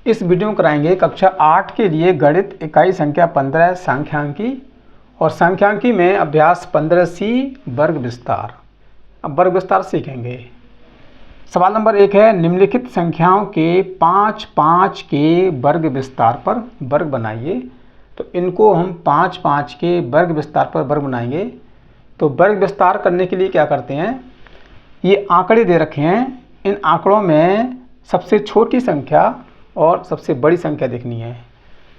इस वीडियो में कराएंगे कक्षा 8 के लिए गणित इकाई संख्या 15 सांख्यांकी और सांख्यांकी में अभ्यास 15C वर्ग विस्तार। अब वर्ग विस्तार सीखेंगे। सवाल नंबर 1 है, निम्नलिखित संख्याओं के 5-5 के वर्ग विस्तार पर वर्ग बनाइए। तो इनको हम 5-5 के वर्ग विस्तार पर वर्ग बनाएंगे। तो वर्ग विस्तार करने के लिए क्या करते हैं, ये आंकड़े दे रखे हैं, इन आंकड़ों में सबसे छोटी संख्या और सबसे बड़ी संख्या देखनी है।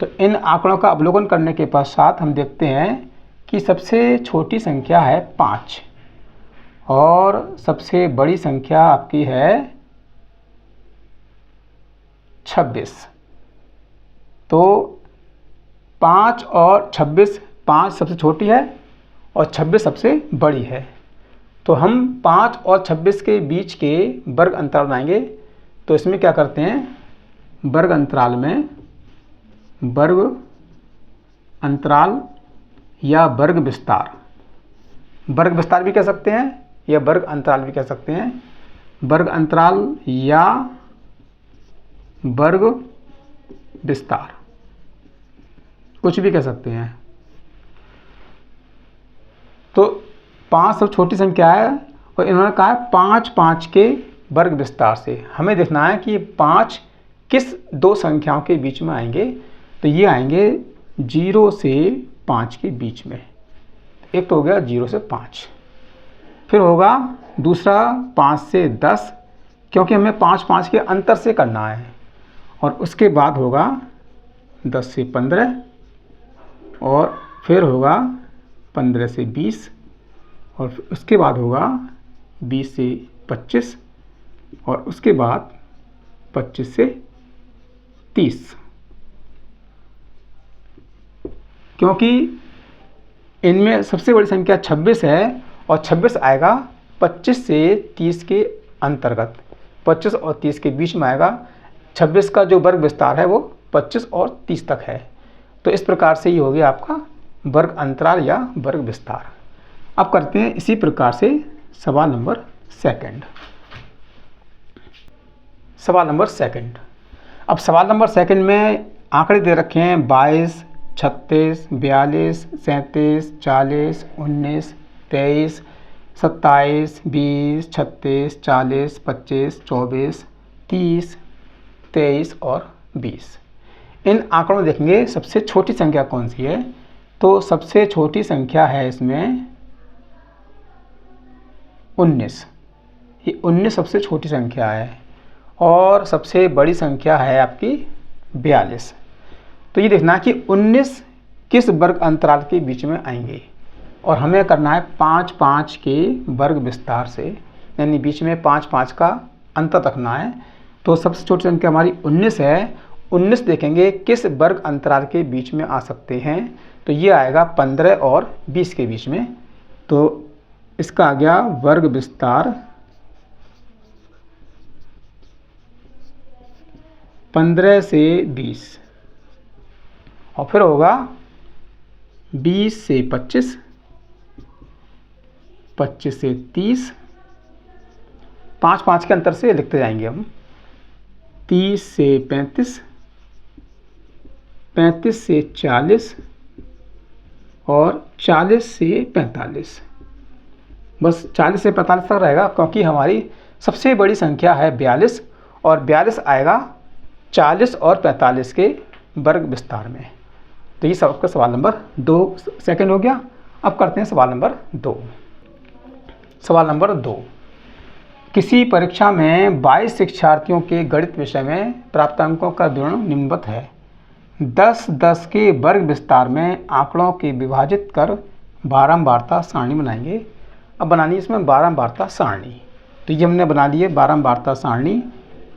तो इन आंकड़ों का अवलोकन करने के पश्चात हम देखते हैं कि सबसे छोटी संख्या है 5 और सबसे बड़ी संख्या आपकी है 26। तो 5 और 26, 5 सबसे छोटी है और 26 सबसे बड़ी है। तो हम 5 और 26 के बीच के वर्ग अंतराल बनाएंगे। तो इसमें क्या करते हैं, वर्ग अंतराल में वर्ग अंतराल या वर्ग विस्तार भी कह सकते हैं या वर्ग अंतराल भी कह सकते हैं। वर्ग अंतराल या वर्ग विस्तार कुछ भी कह सकते हैं। तो 5 सबसे छोटी संख्या है और इन्होंने कहा है 5-5 के वर्ग विस्तार से। हमें देखना है कि 5 किस दो संख्याओं के बीच में आएंगे। तो ये आएंगे 0 से 5 के बीच में। एक तो हो गया 0 से 5, फिर होगा दूसरा 5 से 10, क्योंकि हमें 5-5 के अंतर से करना है। और उसके बाद होगा 10 से 15 और फिर होगा 15 से 20 और उसके बाद होगा 20 से 25 और उसके बाद 25 से 30। क्योंकि इनमें सबसे बड़ी संख्या 26 है और 26 आएगा 25 से 30 के अंतर्गत, 25 और 30 के बीच में आएगा। 26 का जो वर्ग विस्तार है वो 25 और 30 तक है। तो इस प्रकार से ये हो गया आपका वर्ग अंतराल या वर्ग विस्तार। अब करते हैं इसी प्रकार से सवाल नंबर 2। सवाल नंबर 2। अब सवाल नंबर 2 में आंकड़े दे रखे हैं 22, 36, 42, 37, 40, 19, 23, 27, 20, 36, 40, 25, 24, 30, 23 और 20। इन आंकड़ों में देखेंगे सबसे छोटी संख्या कौन सी है। तो सबसे छोटी संख्या है इसमें 19। ये 19 सबसे छोटी संख्या है और सबसे बड़ी संख्या है आपकी 42। तो ये देखना है कि 19 किस वर्ग अंतराल के बीच में आएंगे और हमें करना है 5-5 के वर्ग विस्तार से, यानी बीच में 5-5 का अंतर रखना है। तो सबसे छोटी संख्या हमारी 19 है। 19 देखेंगे किस वर्ग अंतराल के बीच में आ सकते हैं। तो ये आएगा 15 और 20 के बीच में। तो इसका आ गया वर्ग विस्तार 15 से 20 और फिर होगा 20 से 25, 25 से 30, 5-5 के अंतर से लिखते जाएंगे हम। 30 से 35, 35 से 40 और 40 से 45। बस 40 से 45 तक रहेगा, क्योंकि हमारी सबसे बड़ी संख्या है 42 और 42 आएगा 40 और 45 के वर्ग विस्तार में। तो ये सबका सवाल नंबर 2 हो गया। अब करते हैं सवाल नंबर 2। सवाल नंबर 2, किसी परीक्षा में 22 शिक्षार्थियों के गणित विषय में प्राप्त अंकों का विवरण निम्नवत है। 10-10 के वर्ग विस्तार में आंकड़ों के विभाजित कर बारंबारता सारणी बनाएंगे। अब बनानी है इसमें बारंबारता सारणी। तो ये हमने बना लिए बारंबारता सारणी,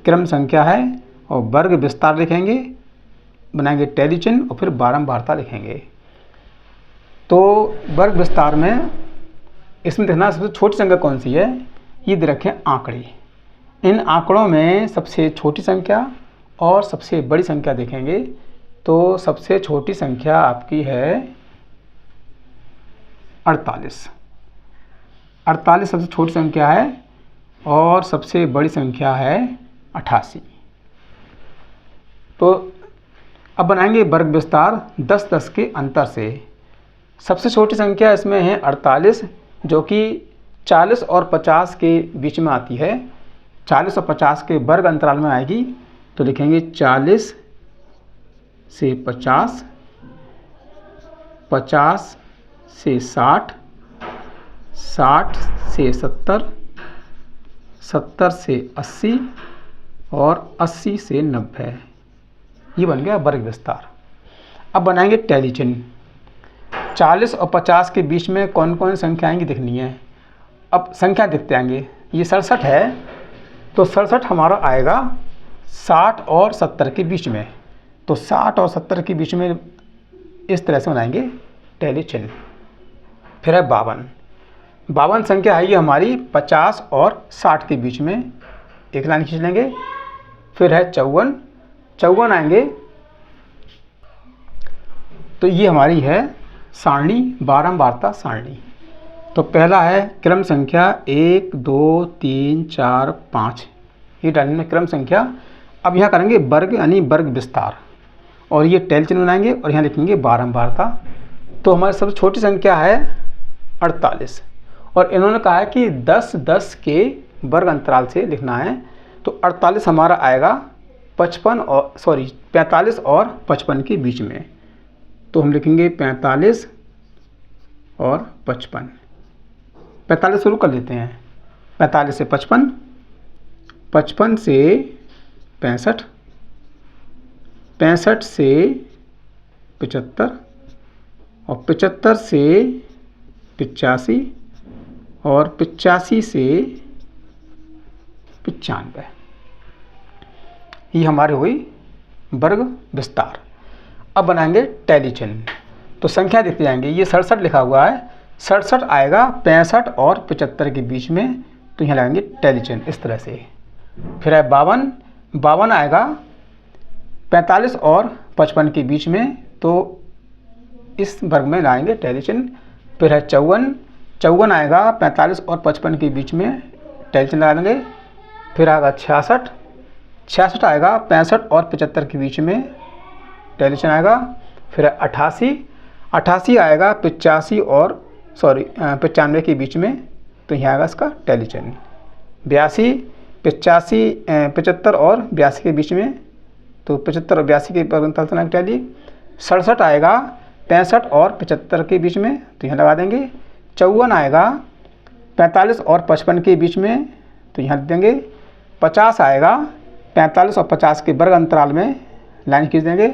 क्रम संख्या है और वर्ग विस्तार लिखेंगे, बनाएंगे टैली चिन्ह और फिर बारंबारता लिखेंगे। तो वर्ग विस्तार में इसमें देखना सबसे छोटी संख्या कौन सी है। ये दे रखे आंकड़े, इन आंकड़ों में सबसे छोटी संख्या और सबसे बड़ी संख्या देखेंगे। तो सबसे छोटी संख्या आपकी है 48। 48 सबसे छोटी संख्या है और सबसे बड़ी संख्या है 88। तो अब बनाएंगे वर्ग विस्तार 10-10 के अंतर से। सबसे छोटी संख्या इसमें है 48, जो कि 40 और 50 के बीच में आती है। 40 और 50 के वर्ग अंतराल में आएगी, तो लिखेंगे 40 से 50, 50 से 60, 60 से 70, 70 से 80 और 80 से 90। ये बन गया वर्ग विस्तार। अब बनाएंगे टैली चिन्ह। 40 और 50 के बीच में कौन कौन संख्या आएंगी देखनी है। अब संख्या देखते आएंगे। ये 67 है, तो 67 हमारा आएगा 60 और 70 के बीच में। तो 60 और 70 के बीच में इस तरह से बनाएंगे टैली चिन्ह। फिर है 52। 52 संख्या है ये हमारी 50 और 60 के बीच में, एक लाइन खींच लेंगे। फिर है 54। 54 आएंगे, तो ये हमारी है सारणी, बारंबारता सारणी। तो पहला है क्रम संख्या 1 2 3 4 5, ये डालने में क्रम संख्या। अब यहाँ करेंगे वर्ग यानी वर्ग विस्तार, और ये टैली चिन्ह बनाएंगे और यहाँ लिखेंगे बारंबारता। तो हमारी सबसे छोटी संख्या है 48, और इन्होंने कहा है कि 10-10 के वर्ग अंतराल से लिखना है। तो 48 हमारा आएगा 45 और 55 के बीच में। तो हम लिखेंगे 45 और 55। 45 शुरू कर लेते हैं। 45 से 55, 55 से 65, 65 से 75 और 75 से 85 और 85 से 95। ये हमारी हुई वर्ग विस्तार। अब बनाएंगे टैली चिन्ह। तो संख्या देखते जाएंगे। ये 67 लिखा हुआ है, 67 आएगा 65 और 75 के बीच में, तो यहाँ लगाएंगे टैली चिन्ह इस तरह से। फिर है 52। 52 आएगा 45 और 55 के बीच में, तो इस वर्ग में लाएंगे टैली चिन्ह। फिर है 54। 54 आएगा 45 और 55 के बीच में, टैली चिन्ह लगा देंगे। फिर आएगा 66। 66 आएगा 65 और 75 के बीच में, टैली चिन्ह आएगा। फिर 88। 88 आएगा 95 और 95 के बीच में, तो यहाँ आएगा इसका टैली चिन्ह। 82, 85, 75 और 82 के बीच में, तो 75 और 82 के अंतराल से टैली। 67 आएगा 65 और 75 के बीच में, तो यहाँ लगा देंगे। 54 आएगा 45 और 55 के बीच में, तो यहाँ लिख देंगे। 50 आएगा 45 और 50 के वर्ग अंतराल में, लाइन खींच देंगे।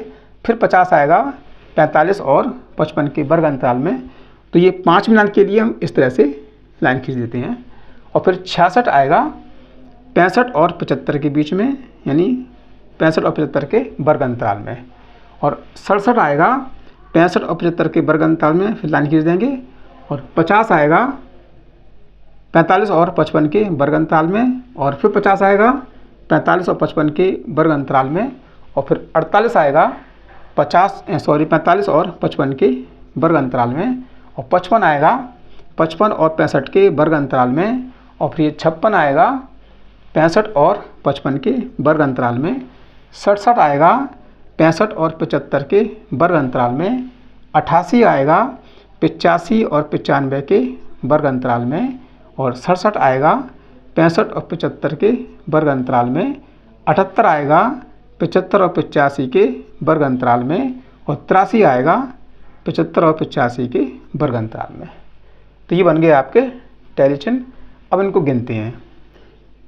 फिर 50 आएगा 45 और 55 के वर्ग अंतराल में, तो ये 5 मिनट के लिए हम इस तरह से लाइन खींच देते हैं। और फिर 66 आएगा 65 और 75 के बीच में, यानी 65 और 75 के वर्ग अंतराल में। और 67 आएगा 65 और 75 के वर्ग अंतराल में, फिर लाइन खींच देंगे। और 50 आएगा 45 और 55 के वर्ग अंतराल में, और फिर 50 आएगा 45 और 55 के वर्ग अंतराल में। और फिर 48 आएगा 45 और 55 के वर्ग अंतराल में। और 55 आएगा 55 और 65 के वर्ग अंतराल में। और फिर 56 आएगा 65 और 55 के वर्ग अंतराल में। 67 आएगा 65 और 75 के वर्ग अंतराल में। 88 आएगा 85 और 95 के वर्ग अंतराल में। और 67 आएगा 65 और 75 के वर्ग अंतराल में। 78 आएगा 75 और 85 के वर्ग अंतराल में। और 83 आएगा 75 और 85 के वर्ग अंतराल में। तो ये बन गए आपके टैली चिन्ह। अब इनको गिनते हैं।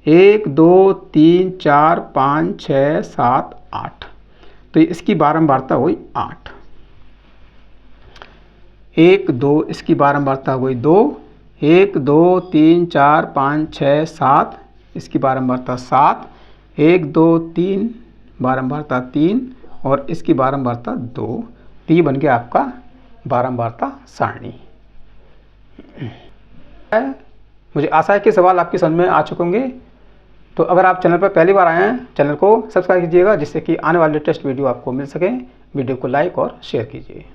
1 2 3 4 5 6 7 8, तो इसकी बारंबारता हुई 8। 1 2, इसकी बारंबारता हुई 2। 1 2 3 4 5 6 7, इसकी बारंबारता 7। 1 2 3, बारंबारता 3, और इसकी बारंबारता 2। तो ये बन गया आपका बारंबारता सारणी। मुझे आशा है कि सवाल आपकी समझ में आ चुके होंगे। तो अगर आप चैनल पर पहली बार आए हैं, चैनल को सब्सक्राइब कीजिएगा, जिससे कि आने वाले लेटेस्ट वीडियो आपको मिल सके। वीडियो को लाइक और शेयर कीजिए।